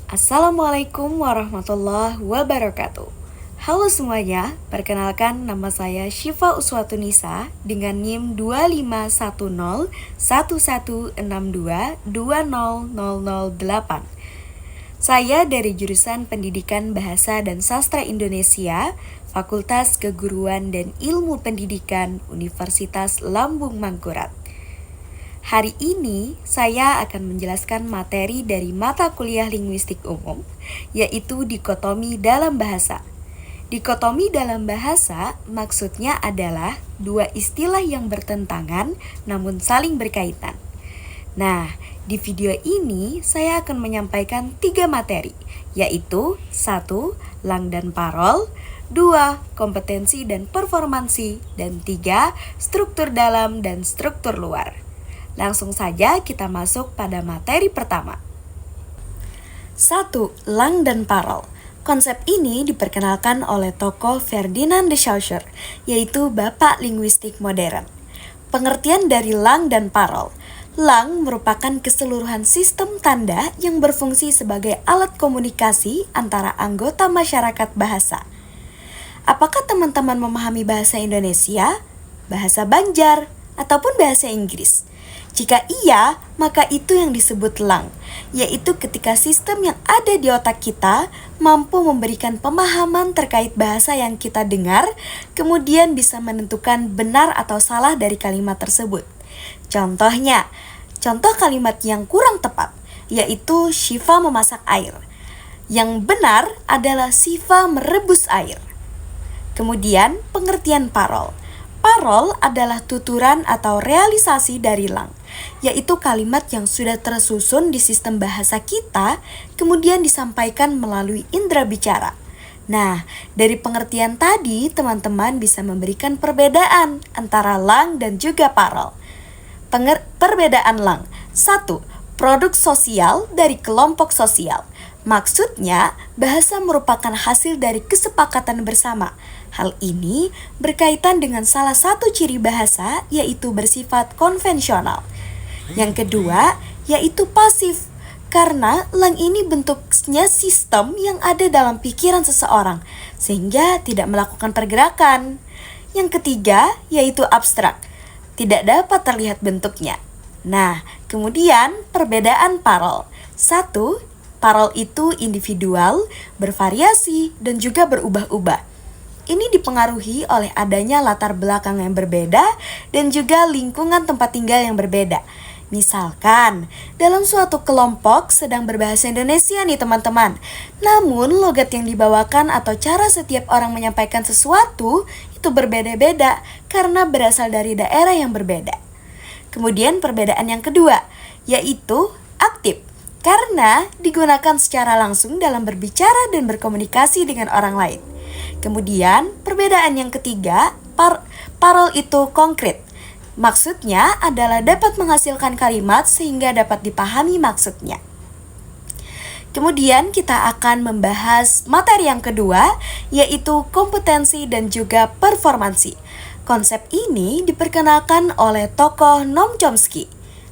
Assalamualaikum warahmatullahi wabarakatuh. Halo semuanya, perkenalkan nama saya Syifa Uswatunisa dengan NIM 25101162200008. Saya dari jurusan Pendidikan Bahasa dan Sastra Indonesia, Fakultas Keguruan dan Ilmu Pendidikan Universitas Lambung Mangkurat. Hari ini saya akan menjelaskan materi dari mata kuliah linguistik umum, yaitu dikotomi dalam bahasa. Dikotomi dalam bahasa maksudnya adalah dua istilah yang bertentangan namun saling berkaitan. Nah, di video ini saya akan menyampaikan 3 materi, yaitu 1. Lang dan parol, 2. Kompetensi dan performansi, dan 3. Struktur dalam dan struktur luar. Langsung saja kita masuk pada materi pertama. 1. Lang dan parol. Konsep ini diperkenalkan oleh tokoh Ferdinand de Saussure, yaitu Bapak Linguistik Modern. Pengertian dari lang dan parol. Lang merupakan keseluruhan sistem tanda yang berfungsi sebagai alat komunikasi antara anggota masyarakat bahasa. Apakah teman-teman memahami bahasa Indonesia, bahasa Banjar, ataupun bahasa Inggris? Jika iya, maka itu yang disebut lang, yaitu ketika sistem yang ada di otak kita mampu memberikan pemahaman terkait bahasa yang kita dengar, kemudian bisa menentukan benar atau salah dari kalimat tersebut. Contohnya, contoh kalimat yang kurang tepat, yaitu Syifa memasak air. Yang benar adalah Syifa merebus air. Kemudian, pengertian parol. Parol adalah tuturan atau realisasi dari lang, yaitu kalimat yang sudah tersusun di sistem bahasa kita, kemudian disampaikan melalui indera bicara. Nah, dari pengertian tadi, teman-teman bisa memberikan perbedaan antara lang dan juga parol. Perbedaan lang. 1. Produk sosial dari kelompok sosial. Maksudnya, bahasa merupakan hasil dari kesepakatan bersama. Hal ini berkaitan dengan salah satu ciri bahasa, yaitu bersifat konvensional. Yang kedua, yaitu pasif. Karena lang ini bentuknya sistem yang ada dalam pikiran seseorang, sehingga tidak melakukan pergerakan. Yang ketiga, yaitu abstrak. Tidak dapat terlihat bentuknya. Nah, kemudian perbedaan parol. 1. Parol itu individual, bervariasi, dan juga berubah-ubah. Ini dipengaruhi oleh adanya latar belakang yang berbeda dan juga lingkungan tempat tinggal yang berbeda. Misalkan, dalam suatu kelompok sedang berbahasa Indonesia nih teman-teman. Namun, logat yang dibawakan atau cara setiap orang menyampaikan sesuatu itu berbeda-beda karena berasal dari daerah yang berbeda. Kemudian perbedaan yang kedua, yaitu aktif. Karena digunakan secara langsung dalam berbicara dan berkomunikasi dengan orang lain. Kemudian, perbedaan yang ketiga, parol itu konkret. Maksudnya adalah dapat menghasilkan kalimat sehingga dapat dipahami maksudnya. Kemudian kita akan membahas materi yang kedua, yaitu kompetensi dan juga performansi. Konsep ini diperkenalkan oleh tokoh Noam Chomsky.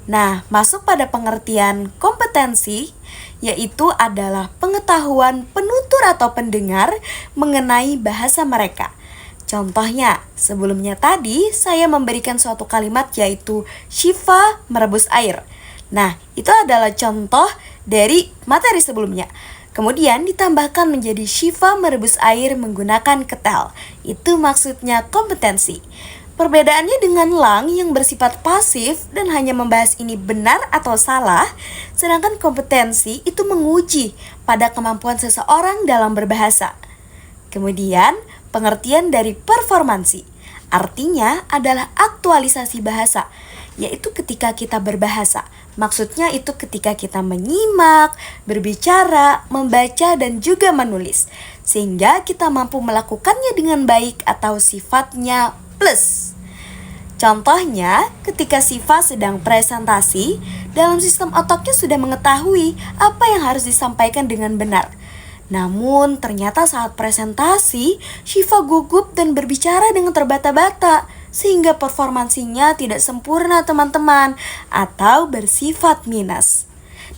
Nah, masuk pada pengertian kompetensi, yaitu adalah pengetahuan penutur atau pendengar mengenai bahasa mereka. Contohnya, sebelumnya tadi saya memberikan suatu kalimat yaitu Syifa merebus air. Nah, itu adalah contoh dari materi sebelumnya. Kemudian ditambahkan menjadi Syifa merebus air menggunakan ketel. Itu maksudnya kompetensi. Perbedaannya dengan lang yang bersifat pasif dan hanya membahas ini benar atau salah, sedangkan kompetensi itu menguji pada kemampuan seseorang dalam berbahasa. Kemudian, pengertian dari performansi, artinya adalah aktualisasi bahasa, yaitu ketika kita berbahasa. Maksudnya itu ketika kita menyimak, berbicara, membaca, dan juga menulis, sehingga kita mampu melakukannya dengan baik atau sifatnya plus. Contohnya, ketika Syifa sedang presentasi, dalam sistem otaknya sudah mengetahui apa yang harus disampaikan dengan benar. Namun, ternyata saat presentasi, Syifa gugup dan berbicara dengan terbata-bata, sehingga performansinya tidak sempurna teman-teman, atau bersifat minus.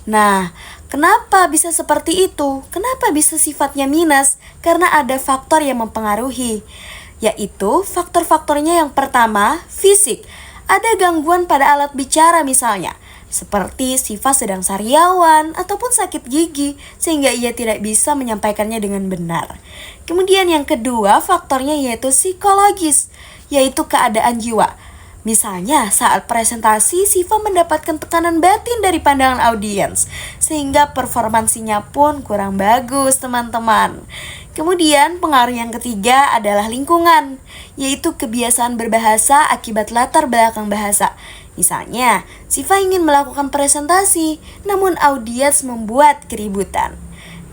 Nah, Kenapa bisa seperti itu? Kenapa bisa sifatnya minus? Karena ada faktor yang mempengaruhi, yaitu faktor-faktornya yang pertama, fisik. Ada gangguan pada alat bicara misalnya, seperti sifat sedang sariawan ataupun sakit gigi, sehingga ia tidak bisa menyampaikannya dengan benar. Kemudian yang kedua, faktornya yaitu psikologis, yaitu keadaan jiwa. Misalnya saat presentasi, Siva mendapatkan tekanan batin dari pandangan audiens, sehingga performansinya pun kurang bagus teman-teman. Kemudian pengaruh yang ketiga adalah lingkungan, yaitu kebiasaan berbahasa akibat latar belakang bahasa. Misalnya, Siva ingin melakukan presentasi, namun audiens membuat keributan.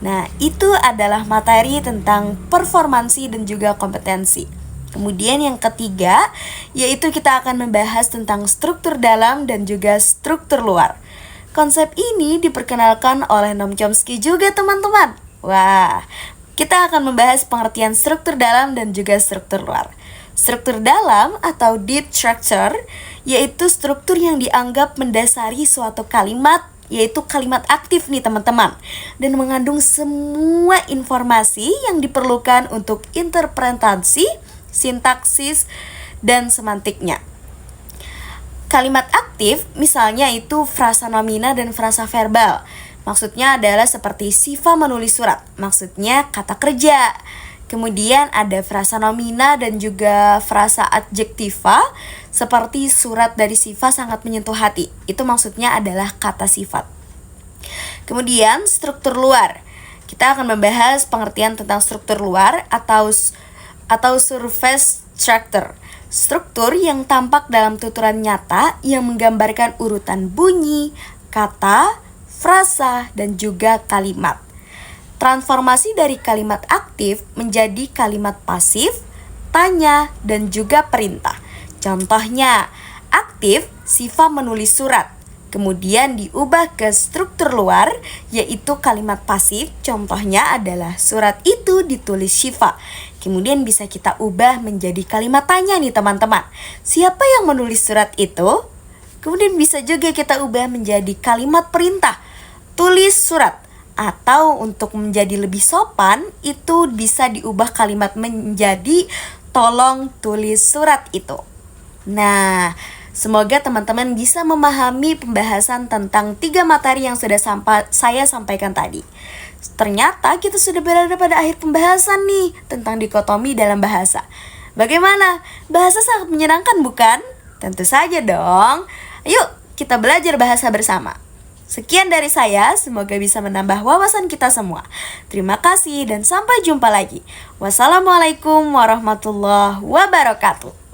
Nah, itu adalah materi tentang performansi dan juga kompetensi. Kemudian yang ketiga, yaitu kita akan membahas tentang struktur dalam dan juga struktur luar. Konsep ini diperkenalkan oleh Noam Chomsky juga teman-teman. Wah, kita akan membahas pengertian struktur dalam dan juga struktur luar. Struktur dalam atau deep structure, yaitu struktur yang dianggap mendasari suatu kalimat, yaitu kalimat aktif nih teman-teman, dan mengandung semua informasi yang diperlukan untuk interpretasi, sintaksis, dan semantiknya. Kalimat aktif misalnya itu frasa nomina dan frasa verbal. Maksudnya adalah seperti Siva menulis surat, maksudnya kata kerja. Kemudian ada frasa nomina dan juga frasa adjektiva, seperti surat dari Siva sangat menyentuh hati. Itu maksudnya adalah kata sifat. Kemudian struktur luar. Kita akan membahas pengertian tentang struktur luar atau surface structure. Struktur yang tampak dalam tuturan nyata yang menggambarkan urutan bunyi, kata, frasa, dan juga kalimat. Transformasi dari kalimat aktif menjadi kalimat pasif, tanya, dan juga perintah. Contohnya, aktif, Siva menulis surat. Kemudian diubah ke struktur luar, yaitu kalimat pasif. Contohnya adalah surat itu ditulis Siva. Kemudian bisa kita ubah menjadi kalimat tanya nih teman-teman. Siapa yang menulis surat itu? Kemudian bisa juga kita ubah menjadi kalimat perintah. Tulis surat. Atau untuk menjadi lebih sopan, itu bisa diubah kalimat menjadi tolong tulis surat itu. Nah, semoga teman-teman bisa memahami pembahasan tentang 3 materi yang sudah saya sampaikan tadi. Ternyata kita sudah berada pada akhir pembahasan nih tentang dikotomi dalam bahasa. Bagaimana? Bahasa sangat menyenangkan bukan? Tentu saja dong. Yuk kita belajar bahasa bersama. Sekian dari saya, semoga bisa menambah wawasan kita semua. Terima kasih dan sampai jumpa lagi. Wassalamualaikum warahmatullahi wabarakatuh.